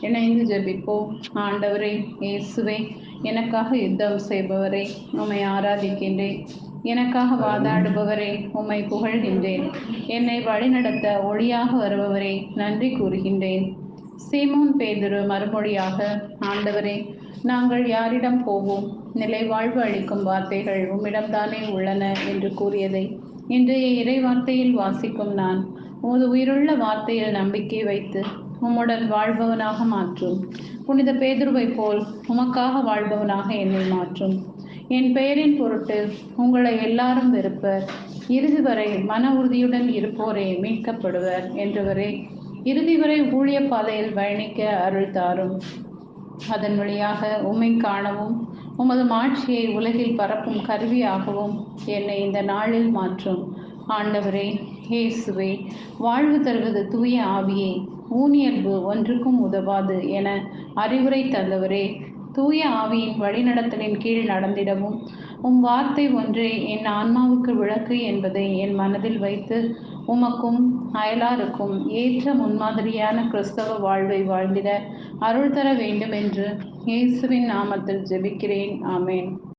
இணைந்து ஜெபிப்போம். ஆண்டவரே இயேசுவே, எனக்காக யுத்தம் செய்பவரே, உம்மை ஆராதிக்கின்றேன். எனக்காக வாதாடுபவரே, உம்மை புகழ்கின்றேன். என்னை வழிநடத்த ஒளியாக வருபவரே, நன்றி கூறுகின்றேன். சீமோன் பேதுரு மறுமொழியாக, ஆண்டவரே, நாங்கள் யாரிடம் போவோம்? நிலை வாழ்வு அளிக்கும் வார்த்தைகள் உம்மிடம்தானே உள்ளன என்று கூறியதை இன்றைய இறை வார்த்தையில் வாசிக்கும் நான் உமது உயிருள்ள வார்த்தையில் நம்பிக்கை வைத்து உம்முடன் வாழ்பவனாக மாற்றும். புனித பேதுருவை போல் உமக்காக வாழ்பவனாக என்னை மாற்றும். என் பெயரின் பொருட்டு உங்களை எல்லாரும் வெறுப்பர், இறுதி வரை மன உறுதியுடன் இருப்போரே மீட்கப்படுவர் என்றவரே, இறுதி வரை ஊழிய பாதையில் பயணிக்க அருள் தாரும். அதன் வழியாக உம்மை காணவும் உமது மாட்சியை உலகில் பரப்பும் கருவியாகவும் என்னை இந்த நாளில் மாற்றும். ஆண்டவரே இயேசுவே, வாழ்வு தருவது தூய ஆவியே, ஊனியல்பு ஒன்றுக்கும் உதவாது என அறிவுரை தந்தவரே, தூய ஆவியின் வழிநடத்தலின் கீழ் நடந்திடவும் உம் வார்த்தை ஒன்றே என் ஆன்மாவுக்கு விளக்கு என்பதை என் மனதில் வைத்து உமக்கும் அயலாருக்கும் ஏற்ற முன்மாதிரியான கிறிஸ்தவ வாழ்வை வாழ்ந்திட அருள் தர வேண்டும் என்று இயேசுவின் நாமத்தில் ஜெபிக்கிறேன். ஆமேன்.